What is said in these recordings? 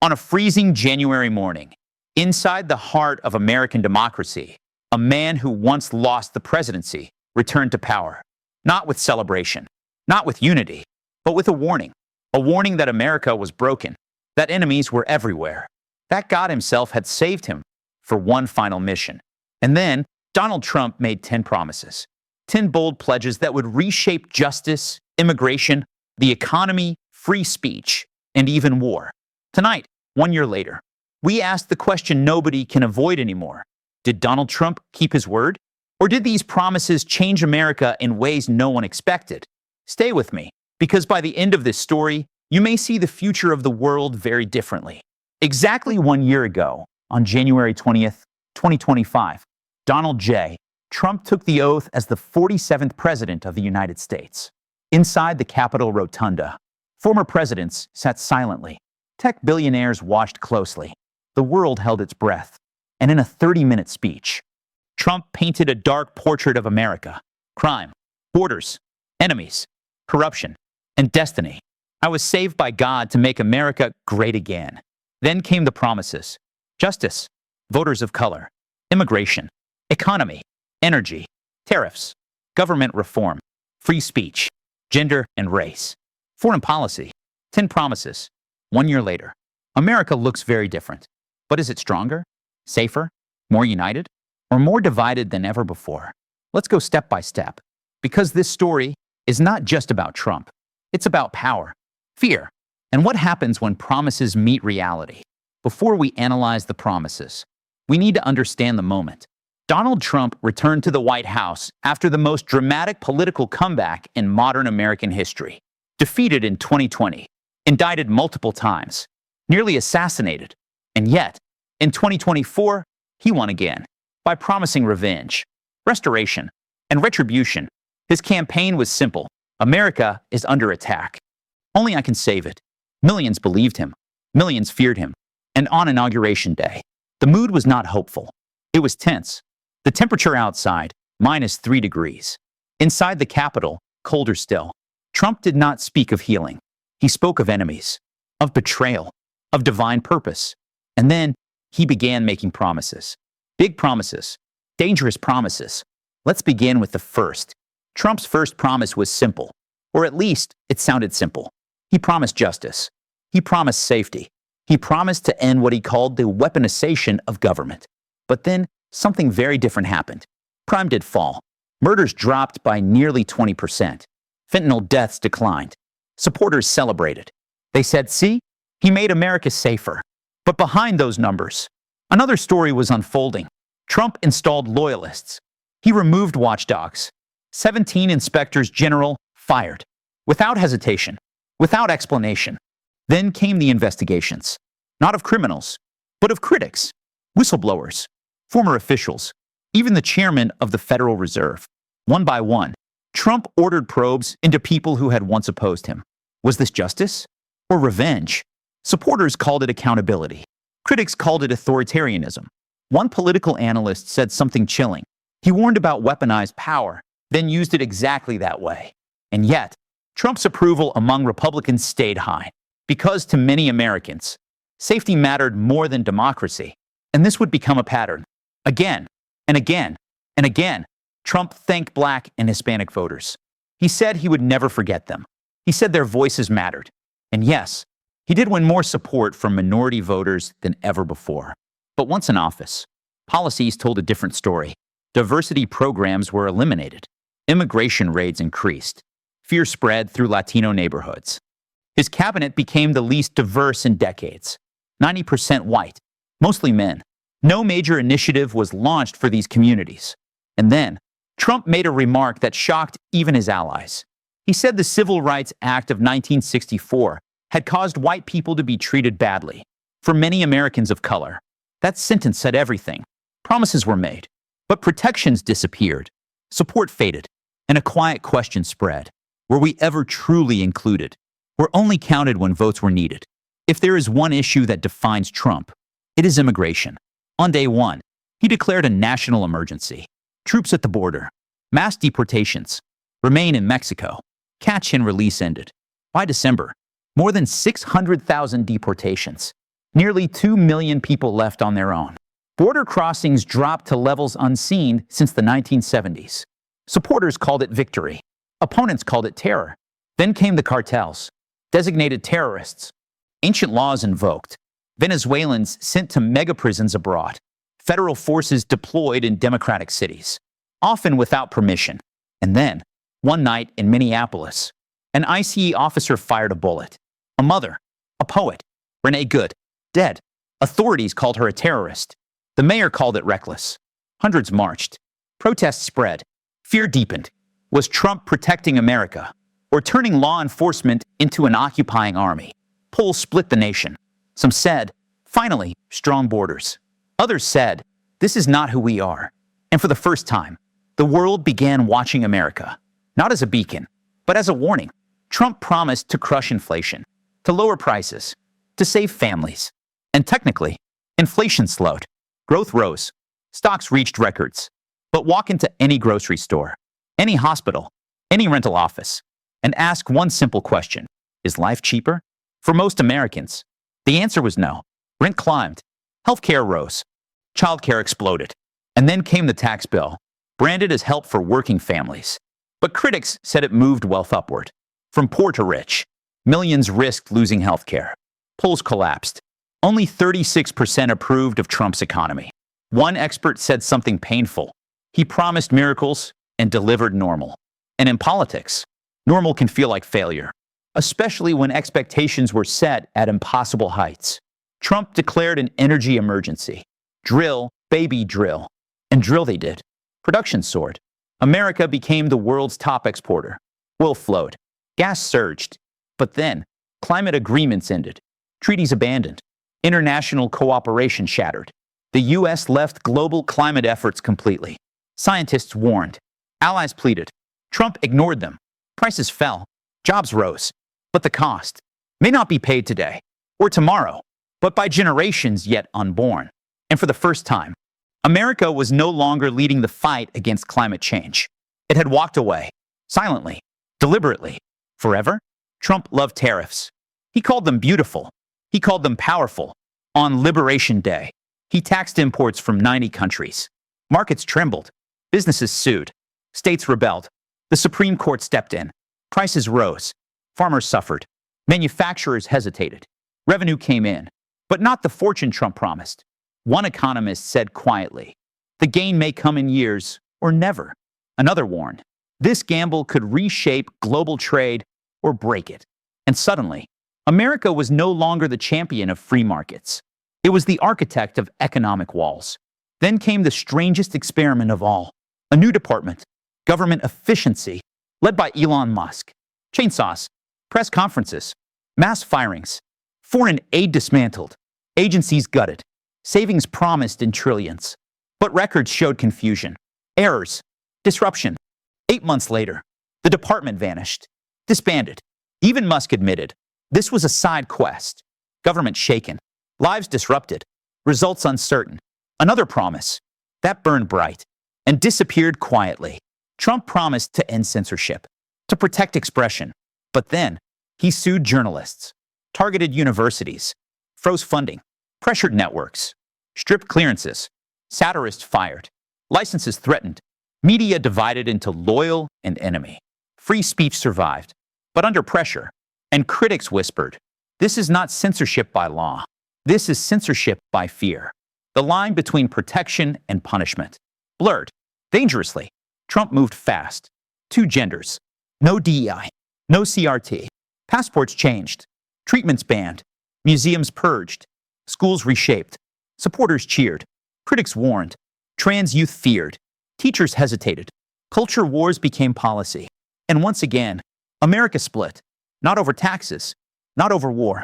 On a freezing January morning, inside the heart of American democracy, a man who once lost the presidency returned to power. Not with celebration, not with unity, but with a warning that America was broken, that enemies were everywhere, that God himself had saved him for one final mission. And then Donald Trump made 10 promises, 10 bold pledges that would reshape justice, immigration, the economy, free speech, and even war. Tonight, 1 year later, we ask the question nobody can avoid anymore. Did Donald Trump keep his word? Or did these promises change America in ways no one expected? Stay with me, because by the end of this story, you may see the future of the world very differently. Exactly 1 year ago, on January 20th, 2025, Donald J. Trump took the oath as the 47th President of the United States. Inside the Capitol Rotunda, former presidents sat silently. Tech billionaires watched closely. The world held its breath. And in a 30-minute speech, Trump painted a dark portrait of America: crime, borders, enemies, corruption, and destiny. I was saved by God to make America great again. Then came the promises: justice, voters of color, immigration, economy, energy, tariffs, government reform, free speech, gender and race, foreign policy. 10 promises. 1 year later, America looks very different. But is it stronger, safer, more united, or more divided than ever before? Let's go step by step, because this story is not just about Trump. It's about power, fear, and what happens when promises meet reality. Before we analyze the promises, we need to understand the moment. Donald Trump returned to the White House after the most dramatic political comeback in modern American history. Defeated in 2020, indicted multiple times, nearly assassinated, and yet, in 2024, he won again by promising revenge, restoration, and retribution. His campaign was simple: America is under attack. Only I can save it. Millions believed him. Millions feared him. And on Inauguration Day, the mood was not hopeful. It was tense. The temperature outside, -3 degrees. Inside the Capitol, colder still. Trump did not speak of healing. He spoke of enemies, of betrayal, of divine purpose. And then he began making promises. Big promises. Dangerous promises. Let's begin with the first. Trump's first promise was simple, or at least it sounded simple. He promised justice. He promised safety. He promised to end what he called the weaponization of government. But then something very different happened. Crime did fall. Murders dropped by nearly 20%. Fentanyl deaths declined. Supporters celebrated. They said, "See, he made America safer." But behind those numbers, another story was unfolding. Trump installed loyalists. He removed watchdogs. 17 inspectors general fired, without hesitation, without explanation. Then came the investigations, not of criminals, but of critics, whistleblowers, former officials, even the chairman of the Federal Reserve. One by one, Trump ordered probes into people who had once opposed him. Was this justice or revenge? Supporters called it accountability. Critics called it authoritarianism. One political analyst said something chilling. He warned about weaponized power, then used it exactly that way. And yet, Trump's approval among Republicans stayed high, because to many Americans, safety mattered more than democracy. And this would become a pattern. Again, and again, and again, Trump thanked Black and Hispanic voters. He said he would never forget them. He said their voices mattered. And yes, he did win more support from minority voters than ever before. But once in office, policies told a different story. Diversity programs were eliminated. Immigration raids increased. Fear spread through Latino neighborhoods. His cabinet became the least diverse in decades. 90% white, mostly men. No major initiative was launched for these communities. And then, Trump made a remark that shocked even his allies. He said the Civil Rights Act of 1964 had caused white people to be treated badly. For many Americans of color, that sentence said everything. Promises were made, but protections disappeared. Support faded, and a quiet question spread. Were we ever truly included? We're only counted when votes were needed. If there is one issue that defines Trump, it is immigration. On day one, he declared a national emergency. Troops at the border, mass deportations, remain in Mexico, catch and release ended. By December, more than 600,000 deportations. Nearly 2 million people left on their own. Border crossings dropped to levels unseen since the 1970s. Supporters called it victory. Opponents called it terror. Then came the cartels, designated terrorists. Ancient laws invoked. Venezuelans sent to mega prisons abroad. Federal forces deployed in democratic cities, often without permission. And then, one night in Minneapolis, an ICE officer fired a bullet. A mother, a poet, Renee Good, dead. Authorities called her a terrorist. The mayor called it reckless. Hundreds marched. Protests spread. Fear deepened. Was Trump protecting America or turning law enforcement into an occupying army? Polls split the nation. Some said, finally, strong borders. Others said, this is not who we are. And for the first time, the world began watching America, not as a beacon, but as a warning. Trump promised to crush inflation, to lower prices, to save families. And technically, inflation slowed. Growth rose. Stocks reached records. But walk into any grocery store, any hospital, any rental office, and ask one simple question: is life cheaper? For most Americans, the answer was no. Rent climbed. Healthcare rose. Childcare exploded. And then came the tax bill, branded as help for working families. But critics said it moved wealth upward. From poor to rich, millions risked losing healthcare. Polls collapsed. Only 36% approved of Trump's economy. One expert said something painful. He promised miracles and delivered normal. And in politics, normal can feel like failure, especially when expectations were set at impossible heights. Trump declared an energy emergency. Drill, baby, drill. And drill they did. Production soared. America became the world's top exporter. Oil flowed. Gas surged. But then, climate agreements ended. Treaties abandoned. International cooperation shattered. The U.S. left global climate efforts completely. Scientists warned. Allies pleaded. Trump ignored them. Prices fell. Jobs rose. But the cost may not be paid today or tomorrow, but by generations yet unborn. And for the first time, America was no longer leading the fight against climate change. It had walked away, silently, deliberately. Forever, Trump loved tariffs. He called them beautiful. He called them powerful. On Liberation Day, he taxed imports from 90 countries. Markets trembled. Businesses sued. States rebelled. The Supreme Court stepped in. Prices rose. Farmers suffered. Manufacturers hesitated. Revenue came in, but not the fortune Trump promised. One economist said quietly, the gain may come in years or never. Another warned, this gamble could reshape global trade or break it. And suddenly, America was no longer the champion of free markets. It was the architect of economic walls. Then came the strangest experiment of all. A new department, government efficiency, led by Elon Musk. Chainsaws, press conferences, mass firings, foreign aid dismantled, agencies gutted, savings promised in trillions. But records showed confusion, errors, disruption. 8 months later, the department vanished, disbanded. Even Musk admitted this was a side quest. Government shaken, lives disrupted, results uncertain. Another promise that burned bright and disappeared quietly. Trump promised to end censorship, to protect expression. But then he sued journalists, targeted universities, froze funding, pressured networks, stripped clearances, satirists fired, licenses threatened, media divided into loyal and enemy. Free speech survived, but under pressure, and critics whispered, this is not censorship by law. This is censorship by fear. The line between protection and punishment blurred. Dangerously, Trump moved fast. 2 genders, no DEI, no CRT. Passports changed, treatments banned, museums purged, schools reshaped. Supporters cheered, critics warned, trans youth feared, teachers hesitated. Culture wars became policy. And once again, America split, not over taxes, not over war,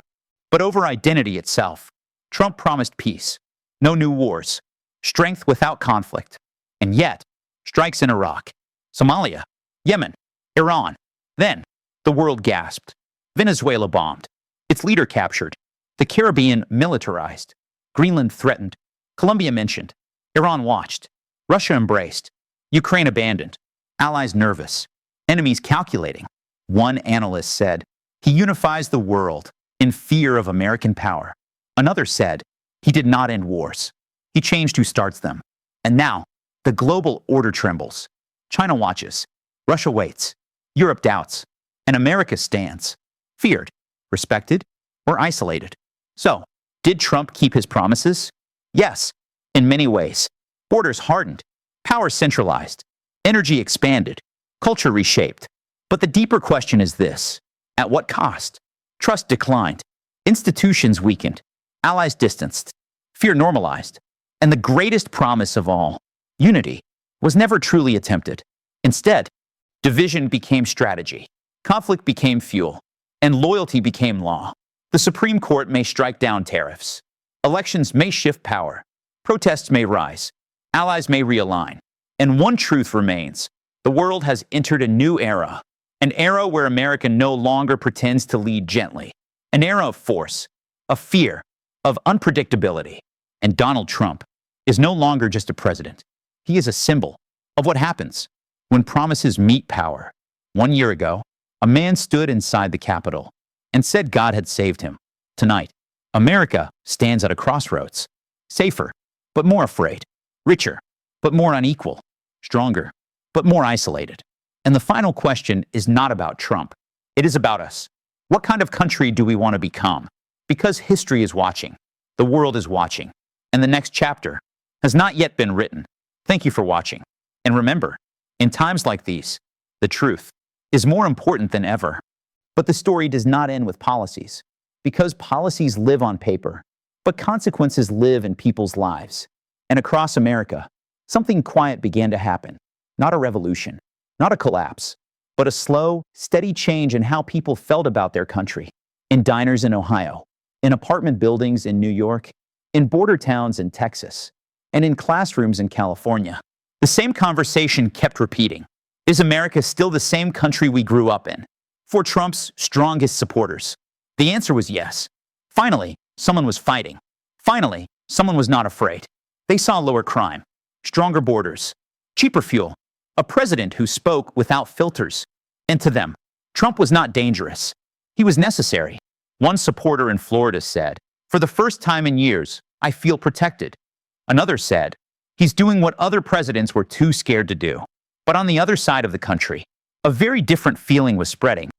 but over identity itself. Trump promised peace, no new wars, strength without conflict. And yet, strikes in Iraq, Somalia, Yemen, Iran. Then, the world gasped. Venezuela bombed. Its leader captured. The Caribbean militarized. Greenland threatened. Colombia mentioned. Iran watched. Russia embraced. Ukraine abandoned. Allies nervous. Enemies calculating. One analyst said, he unifies the world in fear of American power. Another said he did not end wars. He changed who starts them. And now, the global order trembles. China watches. Russia waits. Europe doubts. And America stands. Feared, respected, or isolated. So, did Trump keep his promises? Yes, in many ways. Borders hardened. Power centralized. Energy expanded. Culture reshaped. But the deeper question is this: at what cost? Trust declined. Institutions weakened. Allies distanced. Fear normalized. And the greatest promise of all, unity, was never truly attempted. Instead, division became strategy. Conflict became fuel. And loyalty became law. The Supreme Court may strike down tariffs. Elections may shift power. Protests may rise. Allies may realign. And one truth remains: the world has entered a new era. An era where America no longer pretends to lead gently. An era of force, of fear, of unpredictability. And Donald Trump is no longer just a president. He is a symbol of what happens when promises meet power. 1 year ago, a man stood inside the Capitol and said God had saved him. Tonight, America stands at a crossroads. Safer, but more afraid. Richer, but more unequal. Stronger, but more isolated. And the final question is not about Trump. It is about us. What kind of country do we want to become? Because history is watching. The world is watching. And the next chapter has not yet been written. Thank you for watching. And remember, in times like these, the truth is more important than ever. But the story does not end with policies, because policies live on paper, but consequences live in people's lives. And across America, something quiet began to happen. Not a revolution, not a collapse, but a slow, steady change in how people felt about their country. In diners in Ohio, in apartment buildings in New York, in border towns in Texas, and in classrooms in California. The same conversation kept repeating. Is America still the same country we grew up in? For Trump's strongest supporters, the answer was yes. Finally, someone was fighting. Finally, someone was not afraid. They saw lower crime, stronger borders, cheaper fuel, a president who spoke without filters. And to them, Trump was not dangerous. He was necessary. One supporter in Florida said, "For the first time in years, I feel protected." Another said, "He's doing what other presidents were too scared to do." But on the other side of the country, a very different feeling was spreading.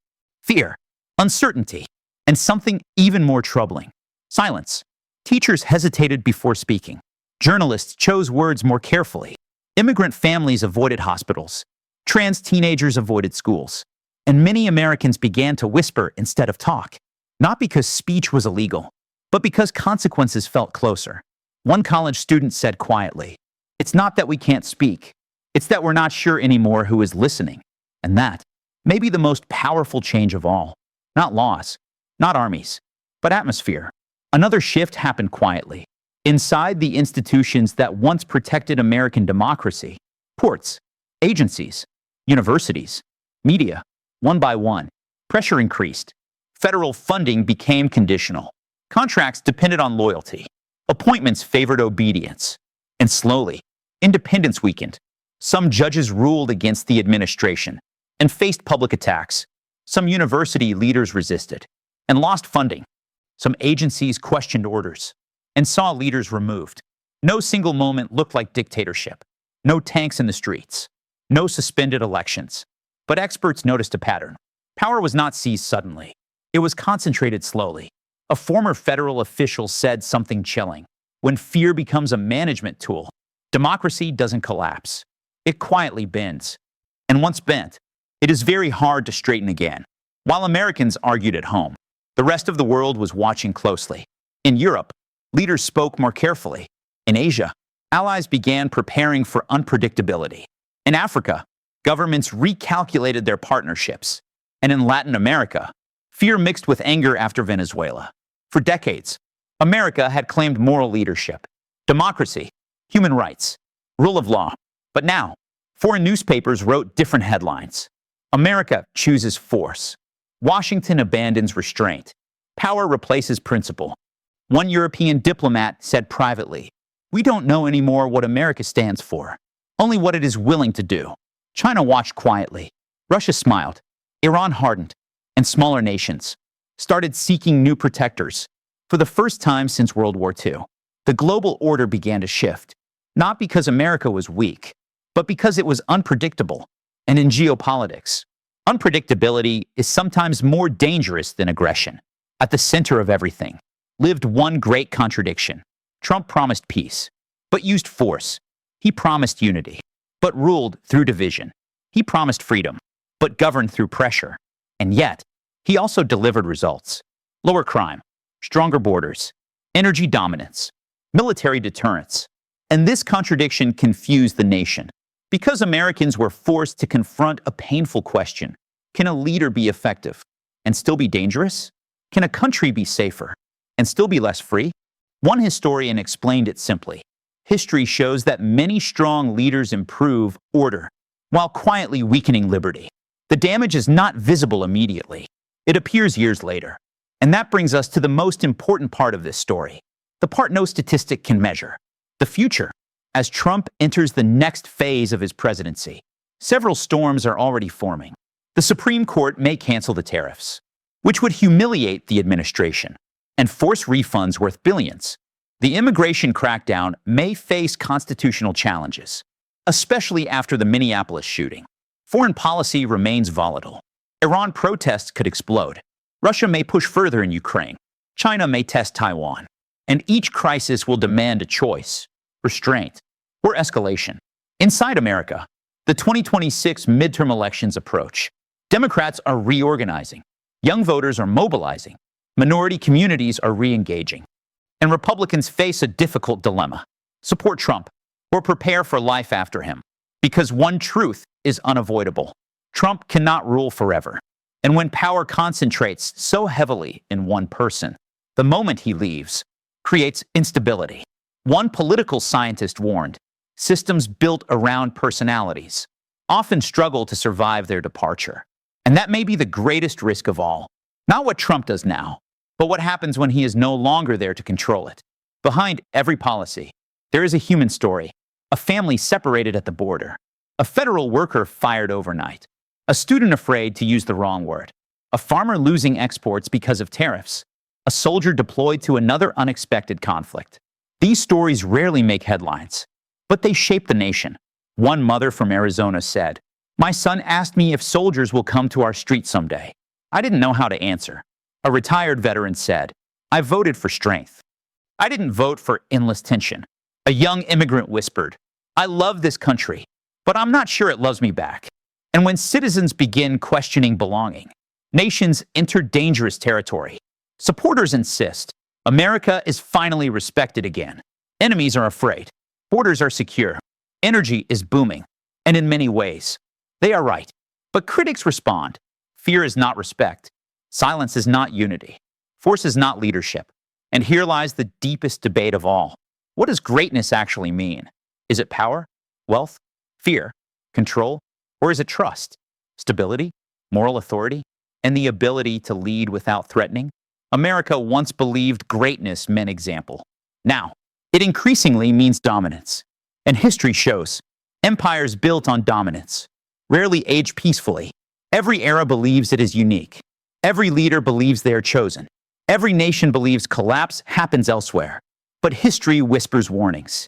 Fear, uncertainty, and something even more troubling: silence. Teachers hesitated before speaking. Journalists chose words more carefully. Immigrant families avoided hospitals. Trans teenagers avoided schools. And many Americans began to whisper instead of talk. Not because speech was illegal, but because consequences felt closer. One college student said quietly, "It's not that we can't speak. It's that we're not sure anymore who is listening." And that may be the most powerful change of all. Not laws, not armies, but atmosphere. Another shift happened quietly. Inside the institutions that once protected American democracy: courts, agencies, universities, media. One by one, pressure increased. Federal funding became conditional. Contracts depended on loyalty. Appointments favored obedience. And slowly, independence weakened. Some judges ruled against the administration and faced public attacks. Some university leaders resisted and lost funding. Some agencies questioned orders and saw leaders removed. No single moment looked like dictatorship. No tanks in the streets. No suspended elections. But experts noticed a pattern. Power was not seized suddenly. It was concentrated slowly. A former federal official said something chilling: "When fear becomes a management tool, democracy doesn't collapse. It quietly bends. And once bent, it is very hard to straighten again." While Americans argued at home, the rest of the world was watching closely. In Europe, leaders spoke more carefully. In Asia, allies began preparing for unpredictability. In Africa, governments recalculated their partnerships. And in Latin America, fear mixed with anger after Venezuela. For decades, America had claimed moral leadership, democracy, human rights, rule of law. But now, foreign newspapers wrote different headlines. America chooses force. Washington abandons restraint. Power replaces principle. One European diplomat said privately, "We don't know anymore what America stands for, only what it is willing to do." China watched quietly. Russia smiled. Iran hardened. And smaller nations started seeking new protectors. For the first time since World War II, the global order began to shift, not because America was weak, but because it was unpredictable. And in geopolitics, unpredictability is sometimes more dangerous than aggression. At the center of everything lived one great contradiction. Trump promised peace, but used force. He promised unity, but ruled through division. He promised freedom, but governed through pressure. And yet, he also delivered results. Lower crime, stronger borders, energy dominance, military deterrence. And this contradiction confused the nation, because Americans were forced to confront a painful question. Can a leader be effective and still be dangerous? Can a country be safer and still be less free? One historian explained it simply. History shows that many strong leaders improve order while quietly weakening liberty. The damage is not visible immediately. It appears years later. And that brings us to the most important part of this story, the part no statistic can measure, the future. As Trump enters the next phase of his presidency, several storms are already forming. The Supreme Court may cancel the tariffs, which would humiliate the administration and force refunds worth billions. The immigration crackdown may face constitutional challenges, especially after the Minneapolis shooting. Foreign policy remains volatile. Iran protests could explode. Russia may push further in Ukraine. China may test Taiwan. And each crisis will demand a choice, restraint, or escalation. Inside America, the 2026 midterm elections approach. Democrats are reorganizing. Young voters are mobilizing. Minority communities are re-engaging. And Republicans face a difficult dilemma. Support Trump or prepare for life after him. Because one truth is unavoidable. Trump cannot rule forever. And when power concentrates so heavily in one person, the moment he leaves creates instability. One political scientist warned, systems built around personalities often struggle to survive their departure. And that may be the greatest risk of all. Not what Trump does now, but what happens when he is no longer there to control it. Behind every policy, there is a human story, a family separated at the border, a federal worker fired overnight, a student afraid to use the wrong word, a farmer losing exports because of tariffs, a soldier deployed to another unexpected conflict. These stories rarely make headlines, but they shape the nation. One mother from Arizona said, "My son asked me if soldiers will come to our street someday. I didn't know how to answer." A retired veteran said, "I voted for strength. I didn't vote for endless tension." A young immigrant whispered, "I love this country, but I'm not sure it loves me back." And when citizens begin questioning belonging, nations enter dangerous territory. Supporters insist, America is finally respected again. Enemies are afraid. Borders are secure. Energy is booming. And in many ways, they are right. But critics respond, fear is not respect. Silence is not unity. Force is not leadership. And here lies the deepest debate of all. What does greatness actually mean? Is it power, wealth, fear, control, or is it trust, stability, moral authority, and the ability to lead without threatening? America once believed greatness meant example. Now, it increasingly means dominance. And history shows empires built on dominance rarely age peacefully. Every era believes it is unique. Every leader believes they are chosen. Every nation believes collapse happens elsewhere. But history whispers warnings.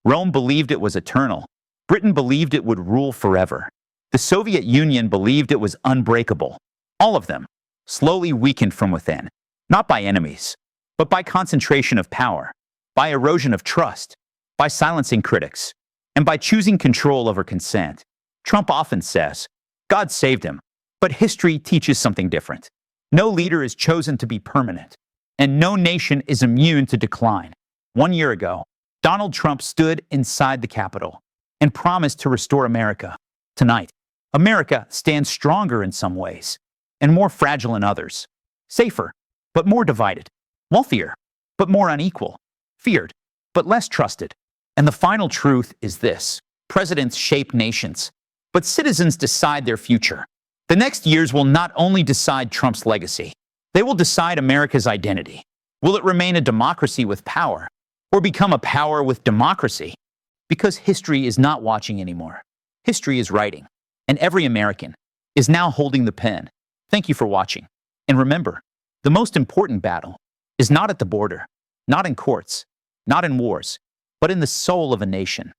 Rome believed it was eternal. Britain believed it would rule forever. The Soviet Union believed it was unbreakable. All of them slowly weakened from within, not by enemies, but by concentration of power, by erosion of trust, by silencing critics, and by choosing control over consent. Trump often says, God saved him, but history teaches something different. No leader is chosen to be permanent, and no nation is immune to decline. 1 year ago, Donald Trump stood inside the Capitol and promised to restore America. Tonight, America stands stronger in some ways and more fragile in others. Safer, but more divided. Wealthier, but more unequal. Feared, but less trusted. And the final truth is this: presidents shape nations, but citizens decide their future. The next years will not only decide Trump's legacy, they will decide America's identity. Will it remain a democracy with power, or become a power with democracy? Because history is not watching anymore. History is writing, and every American is now holding the pen. Thank you for watching. And remember, the most important battle is not at the border, not in courts, not in wars, but in the soul of a nation.